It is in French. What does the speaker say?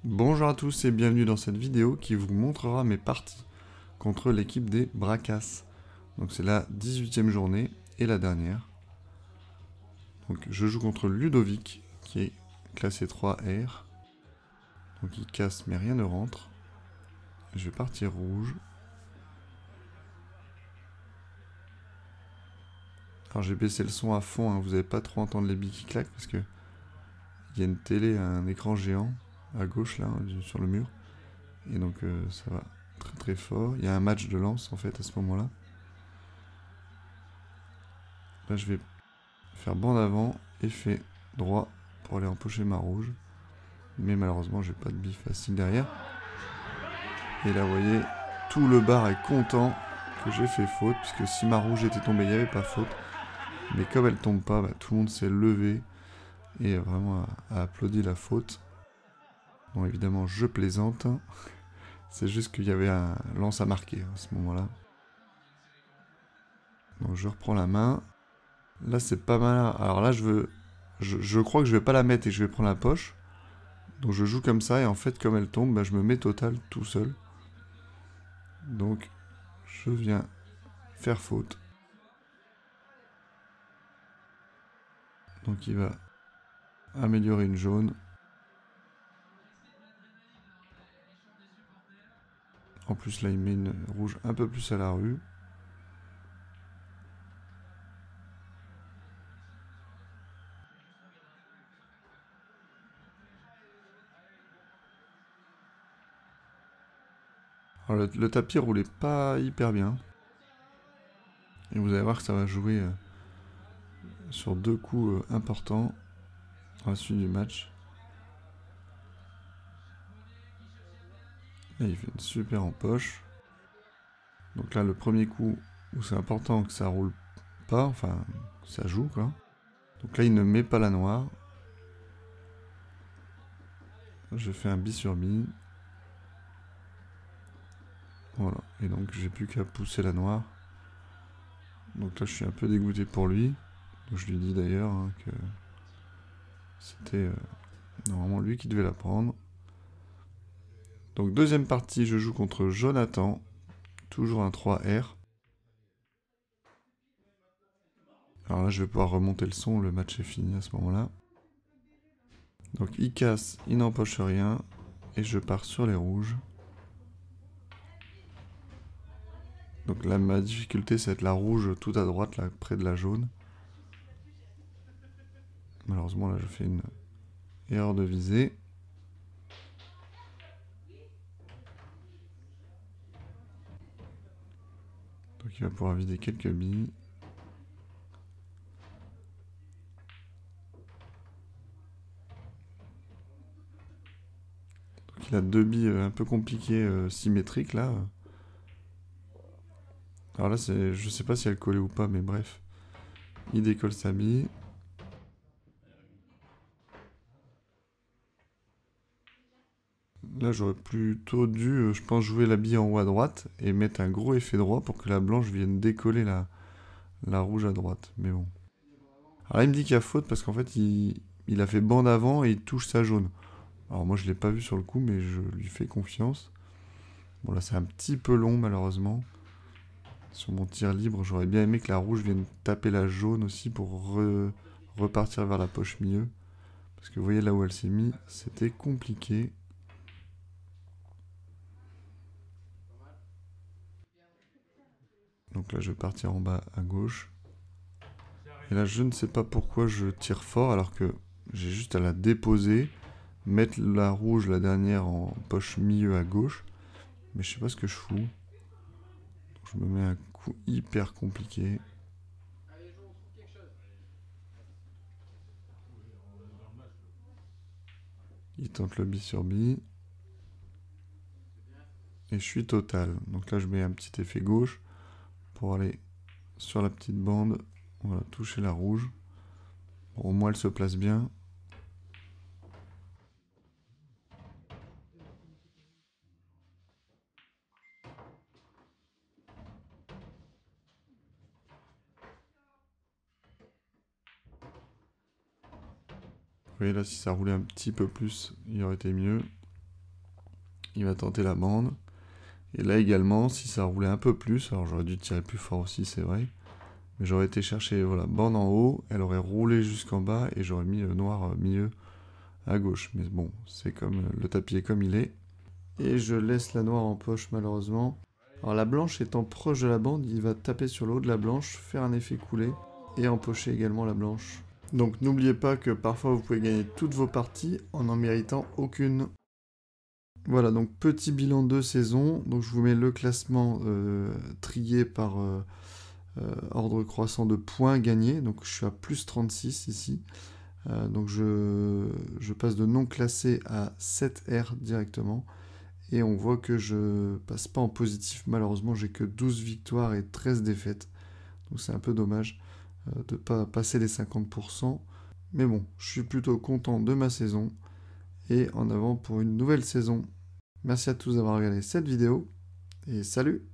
Bonjour à tous et bienvenue dans cette vidéo qui vous montrera mes parties contre l'équipe des Bracas. Donc c'est la 18e journée et la dernière. Donc je joue contre Ludovic qui est classé 3R. Donc il casse mais rien ne rentre. Je vais partir rouge. Alors j'ai baissé le son à fond, hein, vous n'allez pas trop entendre les billes qui claquent parce que il y a une télé, un écran géant à gauche là, sur le mur. Et donc ça va très très fort. Il y a un match de lance en fait à ce moment-là. Là je vais faire bande avant, effet droit pour aller empocher ma rouge. Mais malheureusement j'ai pas de bille facile derrière. Et là vous voyez, tout le bar est content que j'ai fait faute, puisque si ma rouge était tombée, il n'y avait pas faute. Mais comme elle tombe pas, tout le monde s'est levé et vraiment a applaudi la faute. Bon évidemment je plaisante. C'est juste qu'il y avait un lance à marquer à ce moment-là. Donc je reprends la main. Là c'est pas mal. Alors là je crois que je vais pas la mettre et que je vais prendre la poche. Donc je joue comme ça et en fait comme elle tombe, je me mets total tout seul. Donc je viens faire faute. Donc il va améliorer une jaune. En plus là il met une rouge un peu plus à la rue. Alors le tapis roulait pas hyper bien. Et vous allez voir que ça va jouer sur deux coups importants à la suite du match. Là il fait une super en poche. Donc là le premier coup où c'est important que ça roule pas, enfin ça joue quoi. Donc là il ne met pas la noire. Je fais un bi sur bi. Voilà, et donc j'ai plus qu'à pousser la noire. Donc là je suis un peu dégoûté pour lui. Donc, je lui dis d'ailleurs que c'était normalement lui qui devait la prendre. Donc deuxième partie, je joue contre Jonathan. Toujours un 3R. Alors là je vais pouvoir remonter le son, le match est fini à ce moment-là. Donc il casse, il n'empoche rien. Et je pars sur les rouges. Donc là ma difficulté c'est être la rouge tout à droite, là près de la jaune. Malheureusement là je fais une erreur de visée. Donc il va pouvoir vider quelques billes. Donc il a deux billes un peu compliquées, symétriques là. Alors là je sais pas si elle collait ou pas, mais bref. Il décolle sa bille. Là j'aurais plutôt dû, je pense, jouer la bille en haut à droite et mettre un gros effet droit pour que la blanche vienne décoller la rouge à droite. Mais bon. Alors là il me dit qu'il y a faute parce qu'en fait il a fait bande avant et il touche sa jaune. Alors moi je l'ai pas vu sur le coup mais je lui fais confiance. Bon là c'est un petit peu long malheureusement. Sur mon tir libre j'aurais bien aimé que la rouge vienne taper la jaune aussi pour repartir vers la poche milieu. Parce que vous voyez là où elle s'est mise, c'était compliqué. Donc là je vais partir en bas à gauche. Et là je ne sais pas pourquoi je tire fort alors que j'ai juste à la déposer. Mettre la rouge, la dernière, en poche milieu à gauche. Mais je sais pas ce que je fous. Donc je me mets un coup hyper compliqué. Il tente le bi sur bi. Et je suis total. Donc là je mets un petit effet gauche pour aller sur la petite bande. Voilà, toucher la rouge. Bon, au moins elle se place bien. Vous voyez là si ça roulait un petit peu plus, il aurait été mieux. Il va tenter la bande. Et là également, si ça roulait un peu plus, alors j'aurais dû tirer plus fort aussi, c'est vrai. Mais j'aurais été chercher, voilà, bande en haut, elle aurait roulé jusqu'en bas et j'aurais mis le noir milieu à gauche. Mais bon, c'est comme le tapis est comme il est. Et je laisse la noire en poche malheureusement. Alors la blanche étant proche de la bande, il va taper sur le haut de la blanche, faire un effet coulé et empocher également la blanche. Donc n'oubliez pas que parfois vous pouvez gagner toutes vos parties en n'en méritant aucune. Voilà, donc petit bilan de saison. Donc je vous mets le classement trié par ordre croissant de points gagnés. Donc je suis à plus 36 ici. Donc je passe de non classé à 7R directement. Et on voit que je passe pas en positif. Malheureusement, j'ai que 12 victoires et 13 défaites. Donc c'est un peu dommage de ne pas passer les 50%. Mais bon, je suis plutôt content de ma saison. Et en avant pour une nouvelle saison. Merci à tous d'avoir regardé cette vidéo. Et salut!